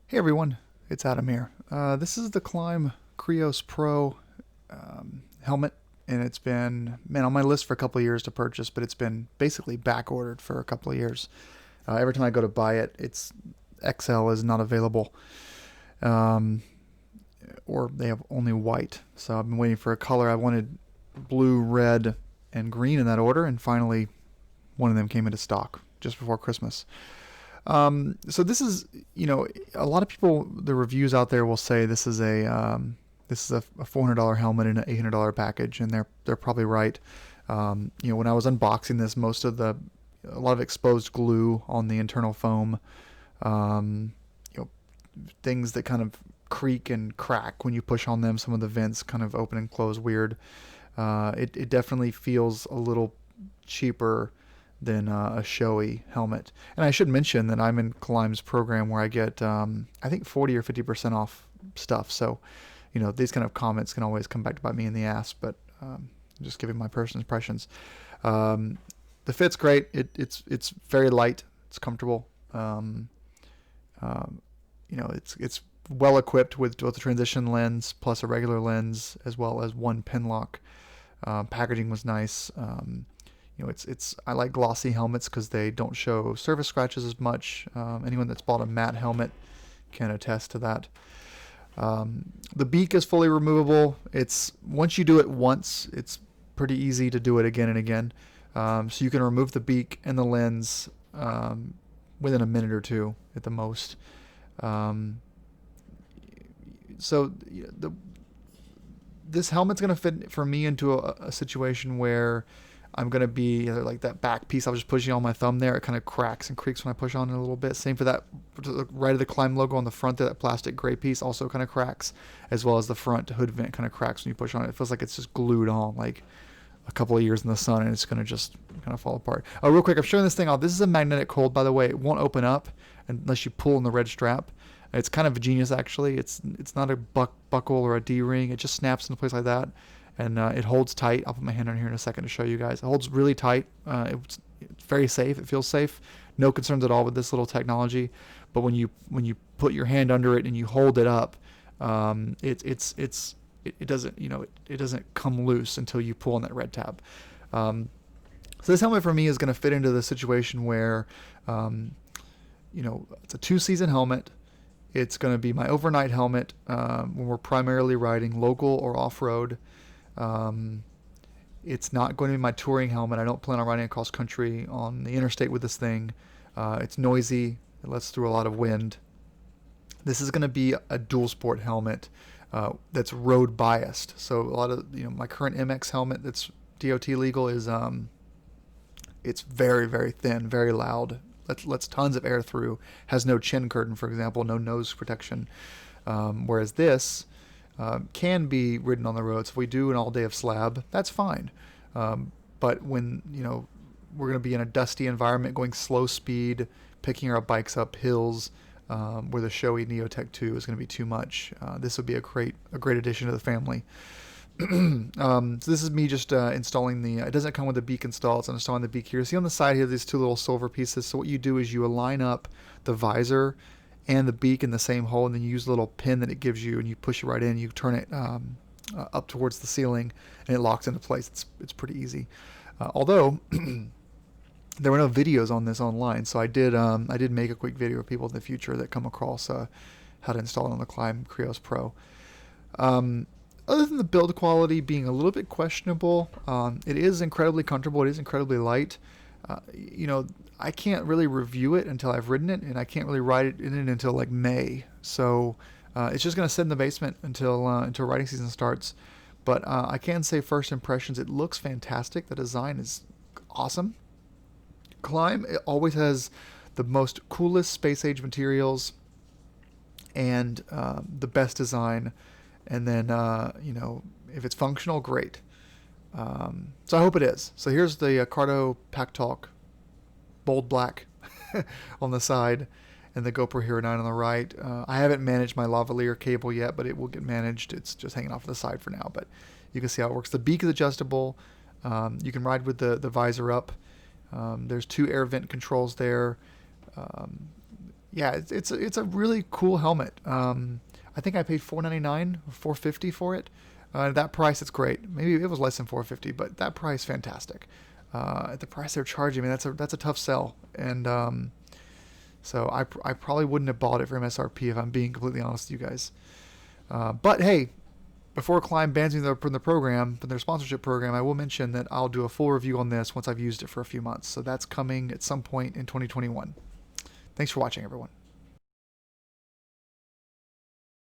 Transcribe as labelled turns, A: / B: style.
A: Hey everyone, it's Adam here. This is the Klim Krios Pro helmet, and it's been on my list for a couple of years to purchase, but it's been basically back ordered for a couple of years. Every time I go to buy it, it's XL is not available, um, or they have only white. So I've been waiting for a color. I wanted blue, red, and green in that order, and finally one of them came into stock just before Christmas. So this is, a lot of people, the reviews out there will say this is a $400 helmet in an $800 package, and they're probably right. When I was unboxing this, a lot of exposed glue on the internal foam, um, things that kind of creak and crack when you push on them. Some of the vents kind of open and close weird. It definitely feels a little cheaper than a showy helmet. And I should mention that I'm in Klim's program where I get, I think 40 or 50% off stuff. So, these kind of comments can always come back to bite me in the ass, but I'm just giving my personal impressions. The fit's great. It's very light. It's comfortable. It's well equipped with both the transition lens plus a regular lens, as well as one pin lock. Packaging was nice. I like glossy helmets because they don't show surface scratches as much. Anyone that's bought a matte helmet can attest to that. The beak is fully removable. It's once you do it once, it's pretty easy to do it again and again. So you can remove the beak and the lens within a minute or two at the most. This helmet's going to fit for me into a situation where I'm going to be like that back piece I was just pushing on my thumb there. It kind of cracks and creaks when I push on it a little bit. Same for that right of the Klim logo on the front there, that plastic gray piece also kind of cracks, as well as the front hood vent kind of cracks when you push on it. It feels like it's just glued on like a couple of years in the sun, and it's going to just kind of fall apart. Oh, real quick, I'm showing this thing off. This is a magnetic hold, by the way. It won't open up unless you pull on the red strap. It's kind of genius, actually. It's not a buckle or a D-ring. It just snaps into place like that. And it holds tight. I'll put my hand on here in a second to show you guys. It holds really tight. It's very safe. It feels safe. No concerns at all with this little technology. But when you put your hand under it and you hold it up, it doesn't it doesn't come loose until you pull on that red tab. So this helmet for me is going to fit into the situation where it's a 2-season helmet. It's going to be my overnight helmet when we're primarily riding local or off-road. It's not going to be my touring helmet. I don't plan on riding across country on the interstate with this thing. It's noisy. It lets through a lot of wind. This is going to be a dual sport helmet that's road biased. So a lot of my current MX helmet that's DOT legal is it's very, very thin, very loud. Lets tons of air through. Has no chin curtain, for example, no nose protection. Whereas this can be ridden on the road. So if we do an all day of slab, that's fine. But when we're going to be in a dusty environment, going slow speed, picking our bikes up hills, where the showy Neotech 2 is going to be too much, this would be a great addition to the family. So this is me just installing it doesn't come with the Beak installed, so I'm installing the Beak here. See on the side here, these two little silver pieces. So what you do is you align up the visor and the beak in the same hole, and then you use a little pin that it gives you, and you push it right in. You turn it up towards the ceiling, and it locks into place. It's pretty easy. Although there were no videos on this online, so I did make a quick video for people in the future that come across how to install it on the Klim Krios Pro. Other than the build quality being a little bit questionable, it is incredibly comfortable. It is incredibly light. I can't really review it until I've ridden it, and I can't really ride it in it until like May. So it's just going to sit in the basement until riding season starts. But I can say first impressions, it looks fantastic. The design is awesome. Klim, it always has the most coolest space age materials and the best design. And then, if it's functional, great. So I hope it is. So here's the Cardo Pack Talk bold black on the side, and the GoPro Hero 9 on the right. I haven't managed my lavalier cable yet, but it will get managed. It's just hanging off the side for now, but you can see how it works. The beak is adjustable. You can ride with the visor up. There's 2 air vent controls there. Yeah, it's a really cool helmet. I think I paid $499 or $450 for it. That price, it's great. Maybe it was less than $450, but that price, fantastic. At the price they're charging me, that's a tough sell. And so I probably wouldn't have bought it for MSRP if I'm being completely honest with you guys. But hey, before Klim bans me from the program, from their sponsorship program, I will mention that I'll do a full review on this once I've used it for a few months. So that's coming at some point in 2021. Thanks for watching, everyone.